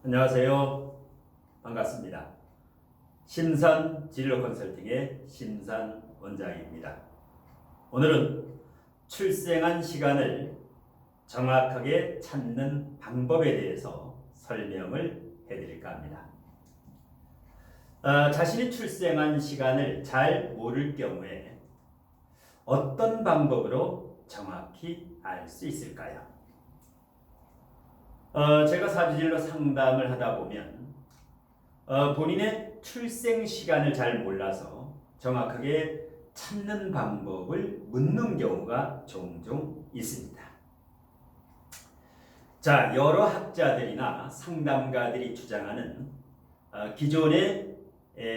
안녕하세요. 반갑습니다. 심산 진로 컨설팅의 심산 원장입니다. 오늘은 출생한 시간을 정확하게 찾는 방법에 대해서 설명을 해드릴까 합니다. 자신이 출생한 시간을 잘 모를 경우에 어떤 방법으로 정확히 알 수 있을까요? 제가 사주진로 상담을 하다 보면 본인의 출생 시간을 잘 몰라서 정확하게 찾는 방법을 묻는 경우가 종종 있습니다. 자, 여러 학자들이나 상담가들이 주장하는 기존의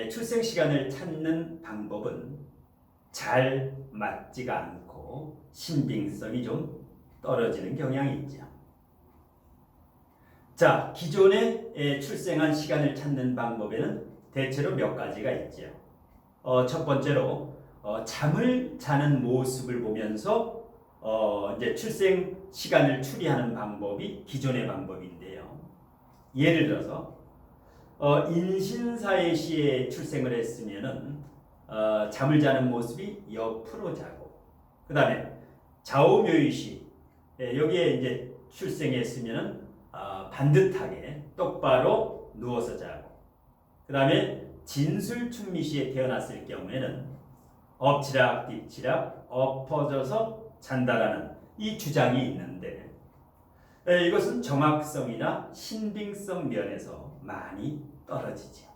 출생 시간을 찾는 방법은 잘 맞지가 않고 신빙성이 좀 떨어지는 경향이 있죠. 자, 기존에 출생한 시간을 찾는 방법에는 대체로 몇 가지가 있죠. 첫 번째로 잠을 자는 모습을 보면서 이제 출생 시간을 추리하는 방법이 기존의 방법인데요. 예를 들어서 인신사회 시에 출생을 했으면은 잠을 자는 모습이 옆으로 자고, 그 다음에 좌우묘의 시 여기에 이제 출생했으면은 반듯하게 똑바로 누워서 자고, 그 다음에 진술충미시에 태어났을 경우에는 엎치락 뒤치락 엎어져서 잔다라는 이 주장이 있는데 이것은 정확성이나 신빙성 면에서 많이 떨어지죠.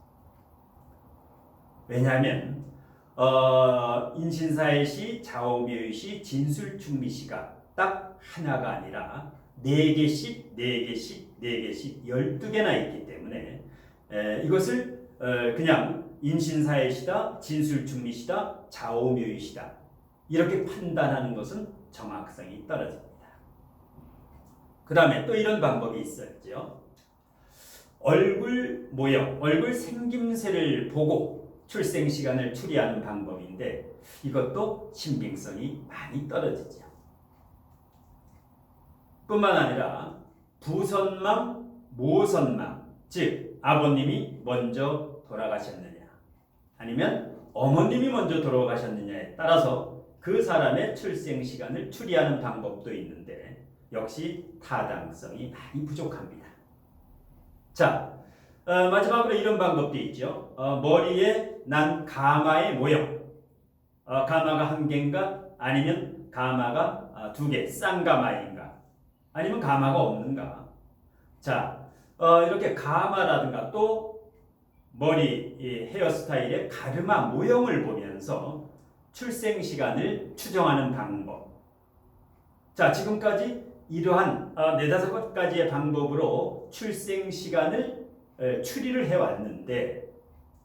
왜냐하면 인신사회시, 좌우묘의시, 진술충미시가 딱 하나가 아니라 4개씩 12개나 있기 때문에 이것을 그냥 인신사회시다, 진술충미시다, 좌우묘의시다 이렇게 판단하는 것은 정확성이 떨어집니다. 그 다음에 또 이런 방법이 있었죠. 얼굴 모형, 얼굴 생김새를 보고 출생 시간을 추리하는 방법인데 이것도 신빙성이 많이 떨어지죠. 뿐만 아니라 부선망, 모선망, 즉 아버님이 먼저 돌아가셨느냐 아니면 어머님이 먼저 돌아가셨느냐에 따라서 그 사람의 출생 시간을 추리하는 방법도 있는데 역시 타당성이 많이 부족합니다. 자, 마지막으로 이런 방법도 있죠. 머리에 난 가마의 모형, 가마가 한 개인가 아니면 가마가 2개, 쌍가마인가 아니면 가마가 없는가. 자, 이렇게 가마라든가 또 머리 헤어스타일의 가르마 모형을 보면서 출생 시간을 추정하는 방법. 자, 지금까지 이러한 4-5가지의 방법으로 출생 시간을 추리를 해왔는데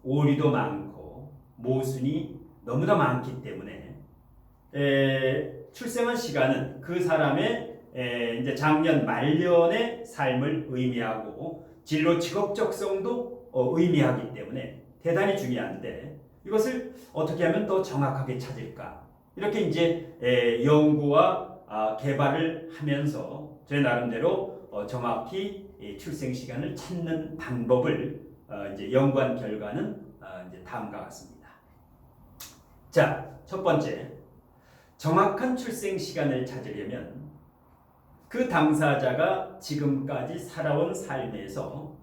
오류도 많고 모순이 너무나 많기 때문에 출생한 시간은 그 사람의 이제 작년 말년의 삶을 의미하고 진로 직업적성도 의미하기 때문에 대단히 중요한데 이것을 어떻게 하면 더 정확하게 찾을까? 이렇게 이제 연구와 개발을 하면서 제 나름대로 정확히 출생 시간을 찾는 방법을 이제 연구한 결과는 이제 다음과 같습니다. 자, 첫 번째, 정확한 출생 시간을 찾으려면 그 당사자가 지금까지 살아온 삶에서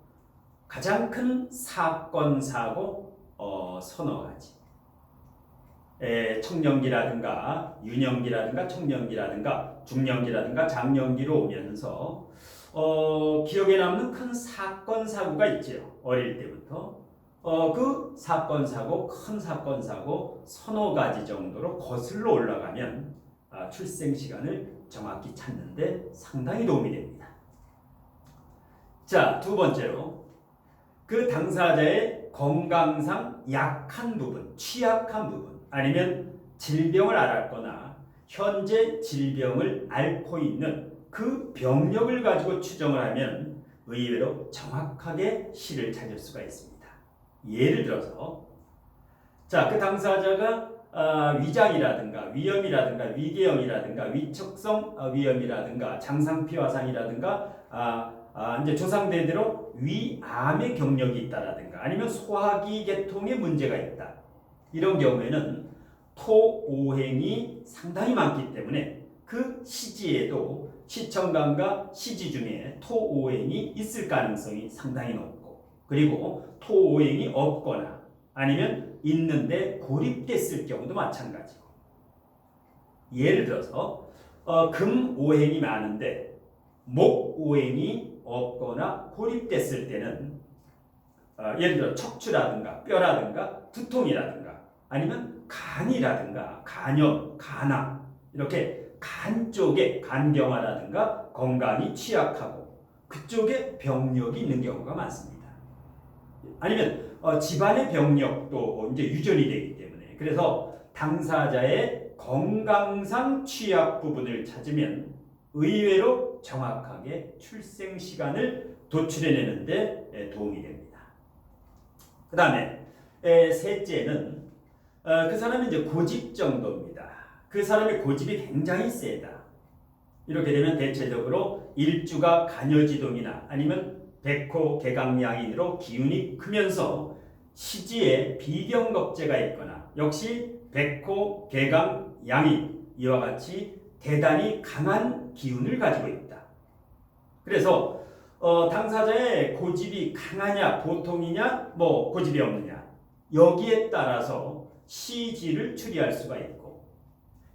가장 큰 사건, 사고 서너 가지. 청년기라든가 유년기라든가 청년기라든가 중년기라든가 장년기로 오면서 기억에 남는 큰 사건, 사고가 있죠. 어릴 때부터. 그 사건, 사고, 큰 사건, 사고 서너 가지 정도로 거슬러 올라가면 출생 시간을 정확히 찾는데 상당히 도움이 됩니다. 자, 두 번째로 그 당사자의 건강상 약한 부분, 취약한 부분 아니면 질병을 앓았거나 현재 질병을 앓고 있는 그 병력을 가지고 추정을 하면 의외로 정확하게 시를 찾을 수가 있습니다. 예를 들어서 자, 그 당사자가 위장이라든가 위염이라든가 위궤양이라든가 위척성 위염이라든가 장상피화상이라든가 이제 조상대대로 위암의 경력이 있다라든가 아니면 소화기 계통에 문제가 있다. 이런 경우에는 토오행이 상당히 많기 때문에 그 시지에도 시청간과 시지 중에 토오행이 있을 가능성이 상당히 높고, 그리고 토오행이 없거나 아니면 있는데 고립됐을 경우도 마찬가지고, 예를 들어서 금오행이 많은데 목오행이 없거나 고립됐을 때는 예를 들어 척추라든가 뼈라든가 두통이라든가 아니면 간이라든가 간염, 간암, 이렇게 간 쪽에 간경화라든가 건강이 취약하고 그쪽에 병력이 있는 경우가 많습니다. 아니면 집안의 병력도 이제 유전이 되기 때문에, 그래서 당사자의 건강상 취약 부분을 찾으면 의외로 정확하게 출생 시간을 도출해내는 데 도움이 됩니다. 그 다음에 셋째는 그 사람이 이제 고집 정도입니다. 그 사람의 고집이 굉장히 세다. 이렇게 되면 대체적으로 일주가 간여지동이나 아니면 백호 개강양인으로 기운이 크면서 시지에 비경겁제가 있거나 역시 백호 개강양인 이와 같이 대단히 강한 기운을 가지고 있다. 그래서 당사자의 고집이 강하냐 보통이냐 뭐 고집이 없느냐 여기에 따라서 시지를 추리할 수가 있고,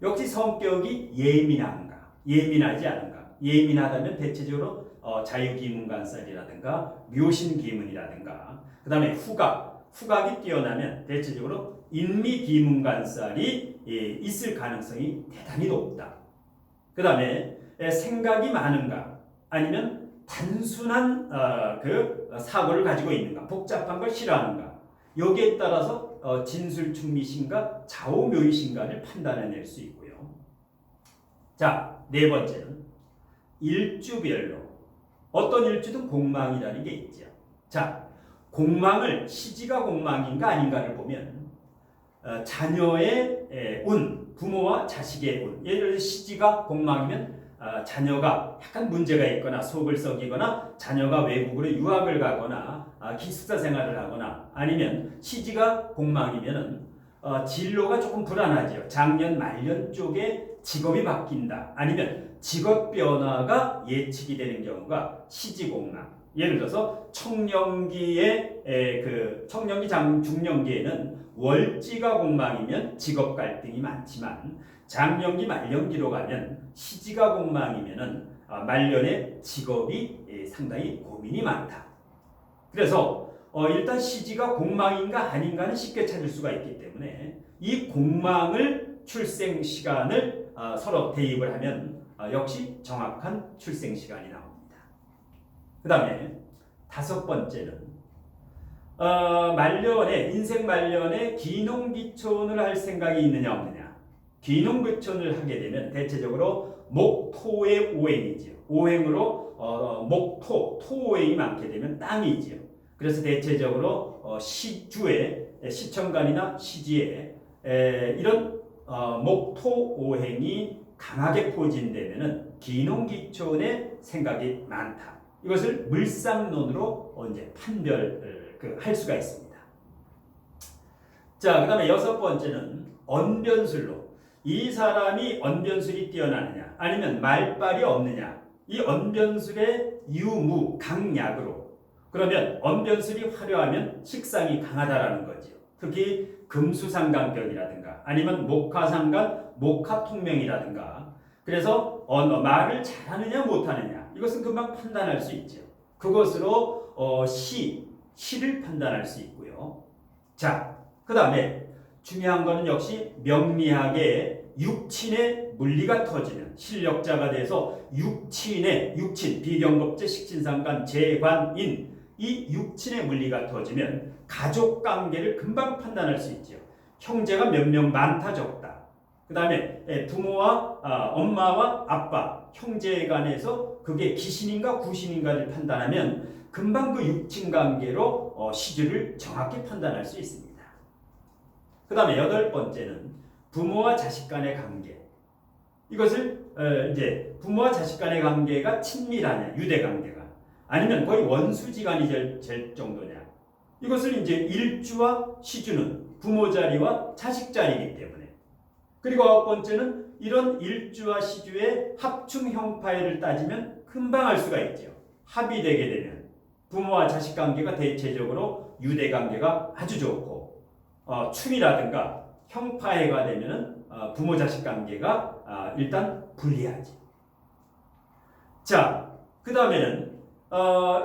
역시 성격이 예민한가 예민하지 않은가. 예민하다면 대체적으로 자유기문관살이라든가 묘신기문이라든가, 그 다음에 후각이 뛰어나면 대체적으로 인미기문관살이 있을 가능성이 대단히 높다. 그 다음에 생각이 많은가 아니면 단순한 그 사고를 가지고 있는가, 복잡한 걸 싫어하는가, 여기에 따라서 진술충미신가 좌우묘의신가를 판단해낼 수 있고요. 자, 네 번째는 일주별로 어떤 일주든 공망이라는 게 있죠. 자, 공망을 시지가 공망인가 아닌가를 보면 자녀의 운, 부모와 자식의 운, 예를 들어 시지가 공망이면 자녀가 약간 문제가 있거나 속을 썩이거나 자녀가 외국으로 유학을 가거나 기숙사 생활을 하거나 아니면 시지가 공망이면은 진로가 조금 불안하지요. 작년 말년 쪽에 직업이 바뀐다 아니면 직업 변화가 예측이 되는 경우가 시지공망. 예를 들어서 청년기에 청년기 중년기에는 월지가 공망이면 직업 갈등이 많지만 장년기 말년기로 가면 시지가 공망이면은 말년에 직업이 상당히 고민이 많다. 그래서 일단 시지가 공망인가 아닌가는 쉽게 찾을 수가 있기 때문에 이 공망을 출생 시간을 서로 대입을 하면 역시 정확한 출생 시간이 나옵니다. 그 다음에 다섯 번째는 말년에 인생 말년에 기농기촌을 할 생각이 있느냐 없느냐. 기농기촌을 하게 되면 대체적으로 목토의 오행이지요. 오행으로 목토, 토오행이 많게 되면 땅이지요. 그래서 대체적으로 시주에 시청간이나 시지에 이런 목토 오행이 강하게 포진되면은 기농기촌의 생각이 많다. 이것을 물상론으로 이제 판별할 수가 있습니다. 자, 그 다음에 여섯 번째는 언변술로 이 사람이 언변술이 뛰어나느냐 아니면 말빨이 없느냐. 이 언변술의 유무, 강약으로, 그러면 언변술이 화려하면 식상이 강하다라는 거죠. 특히 금수상간격이라든가 아니면 목화상간, 목화통명이라든가. 그래서 말을 잘하느냐 못하느냐 이것은 금방 판단할 수 있죠. 그것으로 시를 판단할 수 있고요. 자, 그 다음에 중요한 거는 역시 명리학의 육친의 물리가 터지면 실력자가 돼서 육친, 비경겁제, 식신상간, 재관인 이 육친의 물리가 터지면 가족관계를 금방 판단할 수 있죠. 형제가 몇 명 많다 적다. 그 다음에 부모와 엄마와 아빠, 형제 간에서 그게 기신인가 구신인가를 판단하면 금방 그 육친관계로 시주를 정확히 판단할 수 있습니다. 그 다음에 여덟 번째는 부모와 자식 간의 관계. 이것을 이제 부모와 자식 간의 관계가 친밀하냐, 유대 관계가 아니면 거의 원수지간이 될 정도냐. 이것을 이제 일주와 시주는 부모 자리와 자식 자리이기 때문에. 그리고 아홉 번째는 이런 일주와 시주의 합충 형파를 따지면 금방 알 수가 있죠. 합이 되게 되면 부모와 자식 관계가 대체적으로 유대 관계가 아주 좋고, 충이라든가 형파해가 되면은 부모 자식 관계가 일단 불리하지. 자, 그 다음에는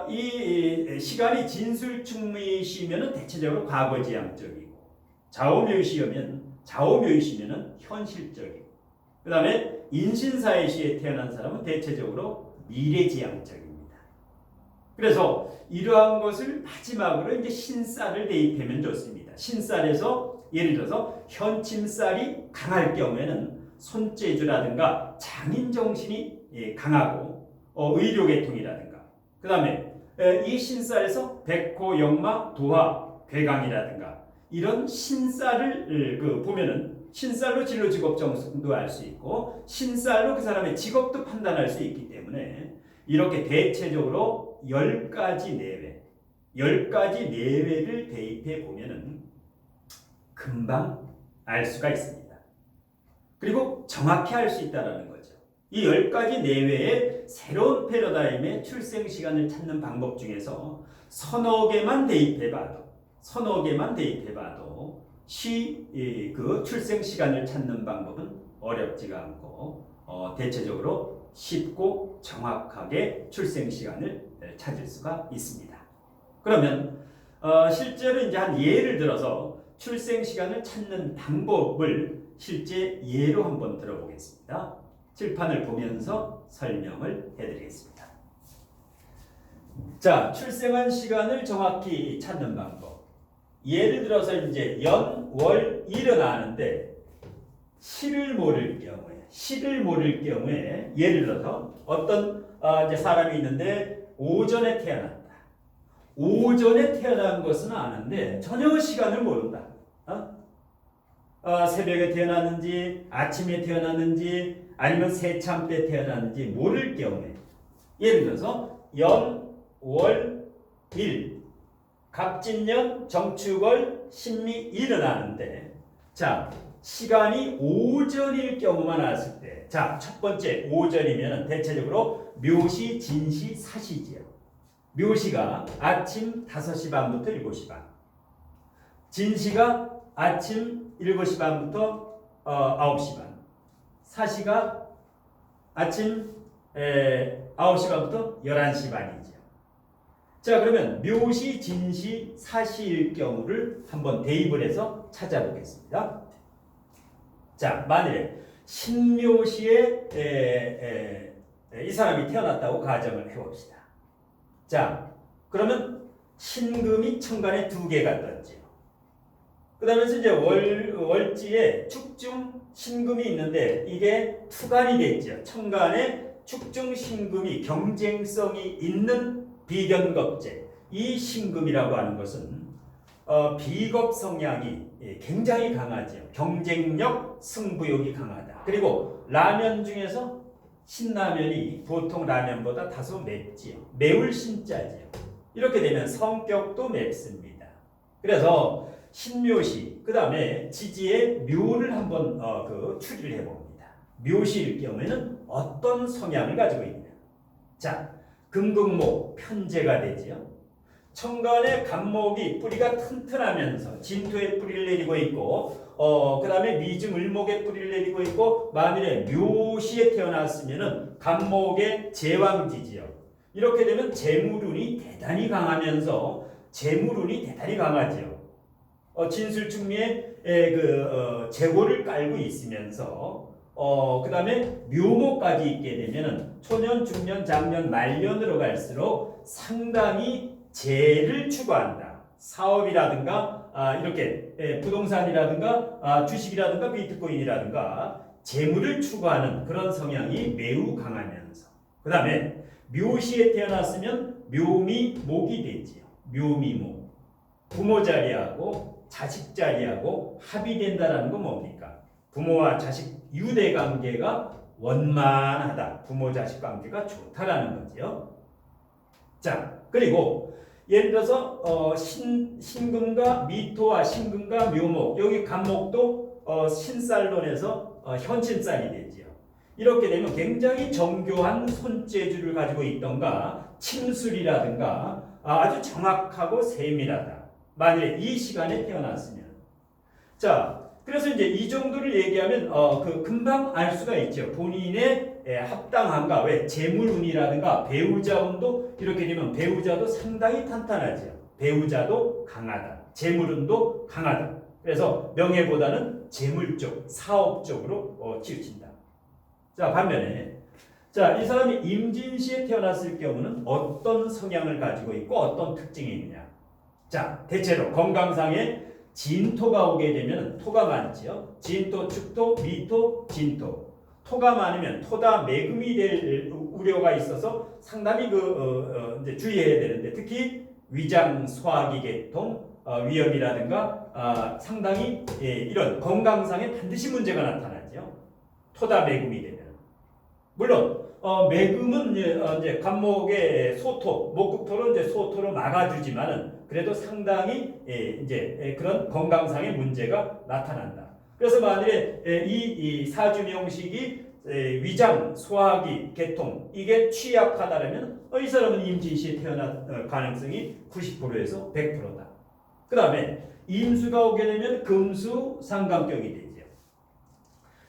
이 시간이 진술충미시면은 대체적으로 과거지향적이고, 좌우묘시면은 현실적이고, 그 다음에 인신사회시에 태어난 사람은 대체적으로 미래지향적입니다. 그래서 이러한 것을 마지막으로 이제 신살을 대입하면 좋습니다. 신살에서 예를 들어서 현침살이 강할 경우에는 손재주라든가 장인정신이 강하고, 의료계통이라든가, 그 다음에 이 신살에서 백호, 역마, 도화, 괴강이라든가 이런 신살을 보면은 신살로 진로 직업 정도 알 수 있고, 신살로 그 사람의 직업도 판단할 수 있기 때문에 이렇게 대체적으로 10가지 내외를 대입해 보면은 금방 알 수가 있습니다. 그리고 정확히 알 수 있다는 거죠. 이 10가지 내외의 새로운 패러다임의 출생 시간을 찾는 방법 중에서 서너 개만 대입해봐도 그 출생 시간을 찾는 방법은 어렵지가 않고, 대체적으로 쉽고 정확하게 출생 시간을 찾을 수가 있습니다. 그러면 실제로 이제 한 예를 들어서 출생 시간을 찾는 방법을 실제 예로 한번 들어보겠습니다. 칠판을 보면서 설명을 해드리겠습니다. 자, 출생한 시간을 정확히 찾는 방법. 예를 들어서 이제 연, 월, 일은 아는데 시를 모를 경우에 예를 들어서 어떤 이제 사람이 있는데 오전에 태어났다. 오전에 태어난 것은 아는데 전혀 시간을 모른다. 새벽에 태어났는지 아침에 태어났는지 아니면 새참 때 태어났는지 모를 경우에, 예를 들어서 연, 월, 일, 갑진년, 정축월, 신미, 일은 아는데, 자, 시간이 오전일 경우만 알았을 때, 자, 첫 번째 오전이면 대체적으로 묘시, 진시, 사시지요. 묘시가 아침 5시 반부터 7시 반, 진시가 아침 7시 반부터 9시 반, 사시가 아침 9시 반부터 11시 반이죠. 자, 그러면 묘시, 진시, 사시일 경우를 한번 대입을 해서 찾아보겠습니다. 자, 만일에 신묘시에 이 사람이 태어났다고 가정을 해봅시다. 자, 그러면 신금이 천간에 2개가 떴죠. 그 다음에 이제 월지에 축중 신금이 있는데 이게 투간이 됐죠. 천간에 축중 신금이 경쟁성이 있는 비견겁제, 이 신금이라고 하는 것은 비겁 성향이 굉장히 강하죠. 경쟁력, 승부욕이 강하다. 그리고 라면 중에서 신라면이 보통 라면보다 다소 맵지요. 매울 신자지요. 이렇게 되면 성격도 맵습니다. 그래서 신묘시, 그 다음에 지지의 묘를 한번 추리를 해봅니다. 묘시일 경우에는 어떤 성향을 가지고 있냐. 자, 금금목 편제가 되지요. 천간의 간목이 뿌리가 튼튼하면서 진토에 뿌리를 내리고 있고, 그 다음에 미증 을목에 뿌리를 내리고 있고, 만일에 묘시에 태어났으면은 간목의 제왕지지요. 이렇게 되면 재물운이 대단히 강하면서 재물운이 대단히 강하지요. 진술충미에 재고를 깔고 있으면서, 그 다음에 묘목까지 있게 되면은 초년, 중년, 장년, 말년으로 갈수록 상당히 재를 추구한다. 사업이라든가 이렇게 부동산이라든가 주식이라든가 비트코인이라든가 재물을 추구하는 그런 성향이 매우 강하면서, 그 다음에 묘시에 태어났으면 묘미 목이 되지요. 묘미목. 부모 자리하고 자식 자리하고 합이 된다라는 건 뭡니까? 부모와 자식 유대 관계가 원만하다. 부모 자식 관계가 좋다라는 거죠. 자, 그리고 예를 들어서 신금과 미토와 신금과 묘목, 여기 간목도 신살론에서 현신살이 되지요. 이렇게 되면 굉장히 정교한 손재주를 가지고 있던가 침술이라든가 아주 정확하고 세밀하다. 만약에 이 시간에 태어났으면. 자, 그래서 이제 이 정도를 얘기하면 금방 알 수가 있죠. 본인의 합당한가. 왜 재물운이라든가 배우자운도 이렇게 되면 배우자도 상당히 탄탄하죠. 배우자도 강하다. 재물운도 강하다. 그래서 명예보다는 재물 쪽, 사업 쪽으로 치우친다. 자, 반면에 이 사람이 임진시에 태어났을 경우는 어떤 성향을 가지고 있고 어떤 특징이 있느냐. 자, 대체로 건강상에 진토가 오게 되면 토가 많지요. 진토, 축토, 미토, 진토. 토가 많으면 토다 매금이 될 우려가 있어서 상당히 이제 주의해야 되는데 특히 위장 소화기 계통 위염이라든가 상당히 이런 건강상에 반드시 문제가 나타나죠. 토다 매금이 되면. 물론 매금은 이제 간목의 소토, 목국토로 이제 소토로 막아주지만은 그래도 상당히 이제 그런 건강상의 문제가 나타난다. 그래서 만일에 이 사주명식이 위장, 소화기, 계통 이게 취약하다면 이 사람은 임진시에 태어날 가능성이 90%에서 100%다. 그 다음에 임수가 오게 되면 금수 상관격이 되죠.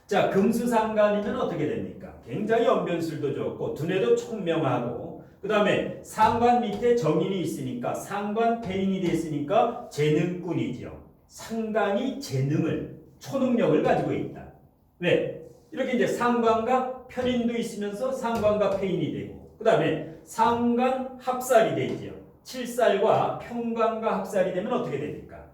자, 금수상관이면 어떻게 됩니까? 굉장히 언변술도 좋고 두뇌도 총명하고 그 다음에 상관 밑에 정인이 있으니까 상관 폐인이 됐으니까 재능꾼이죠. 상당히 재능을 초능력을 가지고 있다. 왜? 이렇게 이제 상관과 편인도 있으면서 상관과 폐인이 되고 그 다음에 상관 합살이 되죠. 칠살과 편관과 합살이 되면 어떻게 됩니까?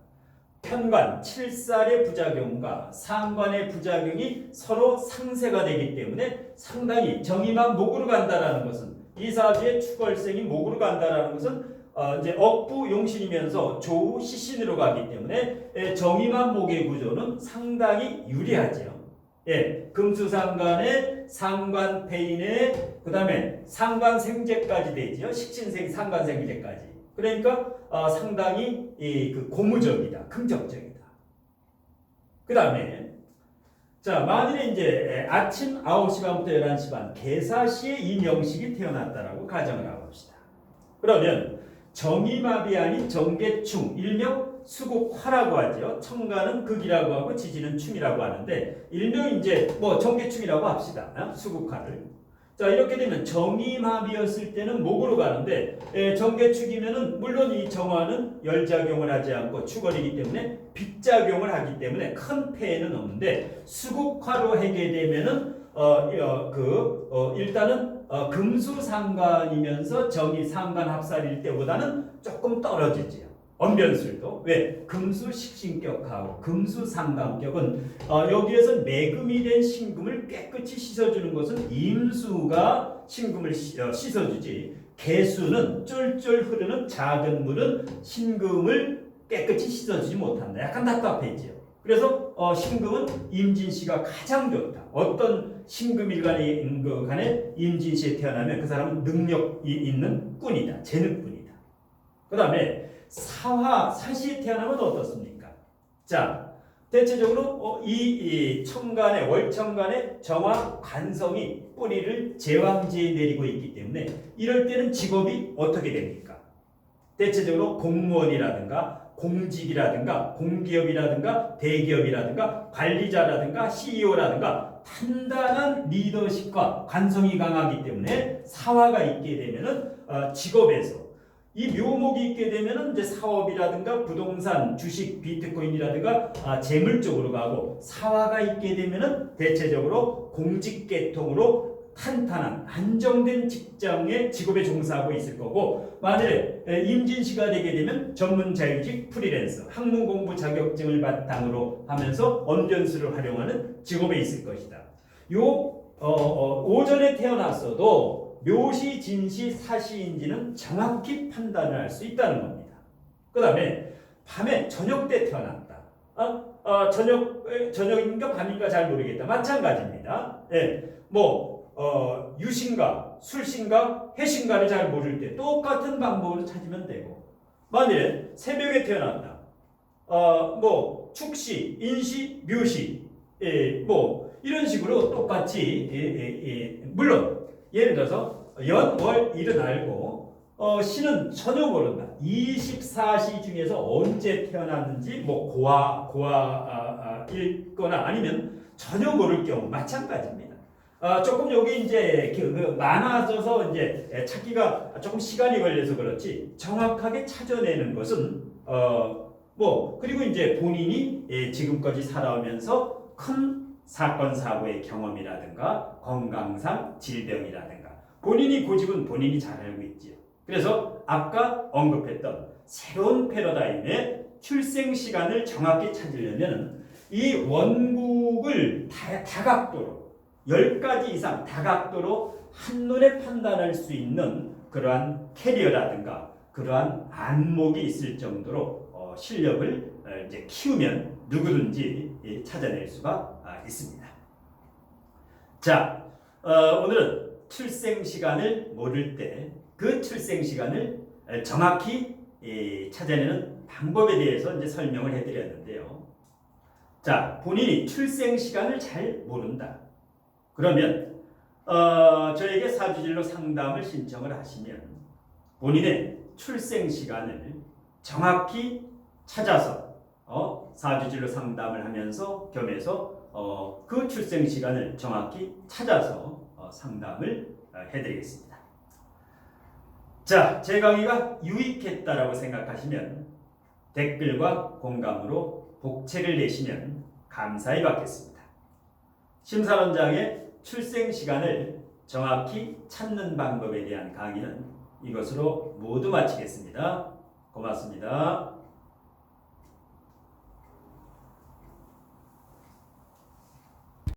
편관, 칠살의 부작용과 상관의 부작용이 서로 상쇄가 되기 때문에 상당히 정의만 목으로 간다라는 것은 이 사주의 축월생이 목으로 간다라는 것은 이제 억부 용신이면서 조우 시신으로 가기 때문에 정의만 목의 구조는 상당히 유리하죠. 예, 금수상관의 상관폐인의 그 다음에 상관생제까지 되죠. 식신생 상관생제까지. 그러니까 상당히 그 고무적이다, 긍정적이다. 그 다음에 자, 만일에 이제 아침 9시 반부터 11시 반 개사시에 이 명식이 태어났다라고 가정을 해봅시다. 그러면 정이마비 아닌 정계충, 일명 수국화라고 하죠. 청가는 극이라고 하고 지지는 충이라고 하는데 일명 이제 뭐 정계충이라고 합시다. 수국화를. 자, 이렇게 되면 정이마비였을 때는 목으로 가는데 정계축이면은 물론 이 정화는 열작용을 하지 않고 축월이기 때문에 빗작용을 하기 때문에 큰 폐해는 없는데 수국화로 하게 되면은 일단은 금수상관이면서 정이 상관합살일 때보다는 조금 떨어지지요. 언변술도 왜 금수식신격하고 금수상관격은 여기에서 매금이 된 신금을 깨끗이 씻어주는 것은 임수가 신금을 씻어주지 개수는 쫄쫄 흐르는 작은 물은 신금을 깨끗이 씻어주지 못한다. 약간 답답해지요. 그래서 신금은 임진시가 가장 좋다. 어떤 신금일간에 임진시에 태어나면 그 사람은 능력이 있는 꾼이다. 재능꾼이다. 그 다음에 사시에 태어나면 어떻습니까? 자, 대체적으로 이 청간의 월청간의 정화 간성이 뿌리를 제왕지에 내리고 있기 때문에 이럴 때는 직업이 어떻게 됩니까? 대체적으로 공무원이라든가 공직이라든가 공기업이라든가 대기업이라든가 관리자라든가 CEO라든가 단단한 리더십과 간성이 강하기 때문에 사화가 있게 되면은 직업에서 이 묘목이 있게 되면은 이제 사업이라든가 부동산, 주식, 비트코인이라든가 재물 쪽으로 가고 사화가 있게 되면은 대체적으로 공직계통으로 탄탄한 안정된 직장의 직업에 종사하고 있을 거고 만일에 임진시가 되게 되면 전문 자유직 프리랜서 학문 공부 자격증을 바탕으로 하면서 언변수를 활용하는 직업에 있을 것이다. 오전에 태어났어도 묘시, 진시, 사시인지는 정확히 판단을 할 수 있다는 겁니다. 그 다음에 밤에 저녁 때 태어났다. 저녁인가 밤인가 잘 모르겠다. 마찬가지입니다. 예, 유신과 술신가 해신가를 잘 모를 때 똑같은 방법으로 찾으면 되고, 만일에 새벽에 태어났다. 뭐 축시, 인시, 묘시, 뭐 이런 식으로 똑같이 물론 예를 들어서 연, 월, 일은 알고 시는 전혀 모른다. 24시 중에서 언제 태어났는지 뭐 고아일거나 아니면 전혀 모를 경우 마찬가지입니다. 조금 여기 이제 많아져서 이제 찾기가 조금 시간이 걸려서 그렇지 정확하게 찾아내는 것은 뭐 그리고 이제 본인이 지금까지 살아오면서 큰 사건 사고의 경험이라든가 건강상 질병이라든가 본인이 고집은 본인이 잘 알고 있지요. 그래서 아까 언급했던 새로운 패러다임의 출생 시간을 정확히 찾으려면 이 원국을 다각도로 10가지 이상 다각도로 한눈에 판단할 수 있는 그러한 캐리어라든가 그러한 안목이 있을 정도로 실력을 이제 키우면 누구든지 찾아낼 수가 있습니다. 자, 오늘은 출생 시간을 모를 때 그 출생 시간을 정확히 찾아내는 방법에 대해서 이제 설명을 해드렸는데요. 자, 본인이 출생 시간을 잘 모른다. 그러면 저에게 사주진로 상담을 신청을 하시면 본인의 출생 시간을 정확히 찾아서 사주진로 상담을 하면서 겸해서 그 출생 시간을 정확히 찾아서 상담을 해드리겠습니다. 자, 제 강의가 유익했다라고 생각하시면 댓글과 공감으로 복채를 내시면 감사히 받겠습니다. 심사원장의 출생 시간을 정확히 찾는 방법에 대한 강의는 이것으로 모두 마치겠습니다. 고맙습니다.